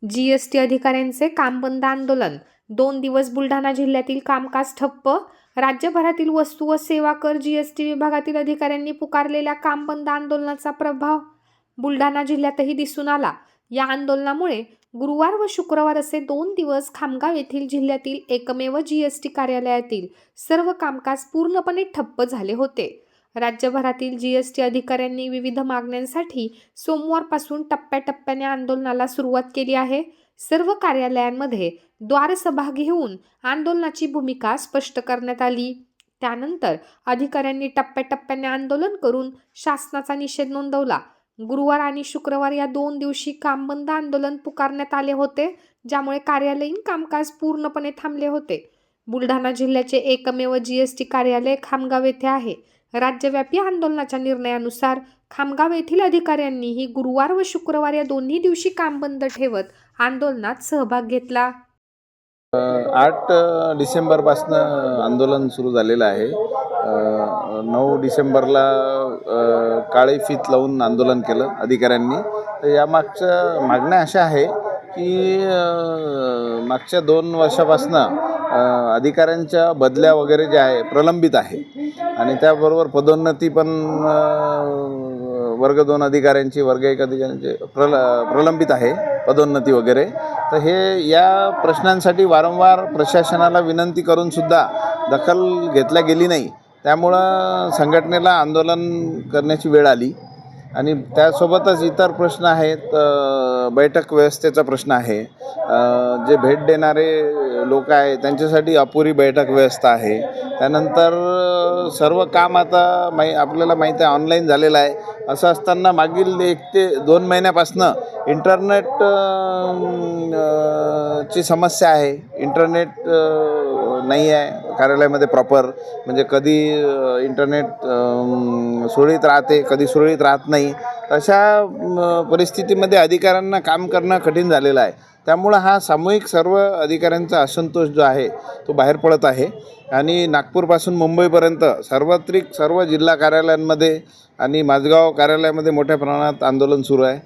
GST अधिकाऱ्यांचे काम बंद आंदोलन 2 दिवस बुलढाणा जिल्ह्यातील कामकाज ठप्प। राज्यभरातील वस्तू व सेवा कर जीएसटी विभागातील अधिकाऱ्यांनी पुकारलेल्या काम बंद आंदोलनाचा प्रभाव बुलढाणा जिल्ह्यातही दिसून आला। या आंदोलनामुळे गुरुवार व शुक्रवार असे 2 दिवस खामगाव येथील जिल्ह्यातील एकमेव जीएसटी कार्यालयातील सर्व कामकाज पूर्णपणे ठप्प झाले होते। राज्यभरातील जीएसटी अधिकाऱ्यांनी विविध मागण्यांसाठी सोमवारपासून टप्प्याटप्प्याने आंदोलनाला सुरुवात केली आहे। सर्व कार्यालयांमध्ये द्वारसभा घेऊन आंदोलनाची भूमिका स्पष्ट करण्यात आली। त्यानंतर अधिकाऱ्यांनी टप्प्याटप्प्याने आंदोलन करून शासनाचा निषेध नोंदवला। गुरुवार आणि शुक्रवार या 2 दिवशी काम बंद आंदोलन पुकारण्यात आले होते, ज्यामुळे कार्यालयीन कामकाज पूर्णपणे थांबले होते। बुलढाणा जिल्ह्याचे एकमेव जीएसटी कार्यालय खामगाव येथे आहे। राज्यव्यापी आंदोलनाच्या निर्णयानुसार खामगाव येथील अधिकाऱ्यांनीही गुरुवार व शुक्रवार या दोन्ही दिवशी काम बंद ठेवत आंदोलनात सहभाग घेतला। 8 डिसेंबरपासून आंदोलन सुरू झालेलं आहे। 9 डिसेंबरला काळी फीत लावून आंदोलन केलं अधिकाऱ्यांनी। तर यामागच्या मागण्या अशा आहे की मागच्या 2 वर्षापासून अधिकाऱ्यांच्या बदल्या वगैरे जे आहे प्रलंबित आहे आणि त्याबरोबर पदोन्नती पण वर्ग 2 अधिकाऱ्यांची वर्ग 1 अधिकाऱ्यांचे प्रलंबित आहे पदोन्नती वगैरे। तर हे या प्रश्नांसाठी वारंवार प्रशासनाला विनंती करून सुद्धा दखल घेतल्या गेली नाही। त्यामुळं संघटनेला आंदोलन करण्याची वेळ आली आणि त्यासोबतच इतर प्रश्न आहेत। बैठक व्यवस्थेचा प्रश्न आहे। जे भेट देणारे लोक आहे त्यांच्यासाठी अपुरी बैठक व्यवस्था आहे। त्यानंतर सर्व काम आता आपल्याला माहीत आहे ऑनलाईन झालेलं आहे। असं असताना मागील 1 ते 2 महिन्यापासून इंटरनेट ची समस्या आहे। इंटरनेट नाही आहे कार्यालयामध्ये प्रॉपर, म्हणजे कधी इंटरनेट सुरळीत राहते, कधी सुरळीत राहत नाही। अशा परिस्थितीमध्ये अधिकाऱ्यांना काम करणं कठीण झालेलं आहे। त्यामुळं हा सामूहिक सर्व अधिकाऱ्यांचा असंतोष जो आहे तो बाहेर पडत आहे आणि नागपूरपासून मुंबईपर्यंत सार्वत्रिक सर्व जिल्हा कार्यालयांमध्ये आणि माझगाव कार्यालयामध्ये मोठ्या प्रमाणात आंदोलन सुरू आहे।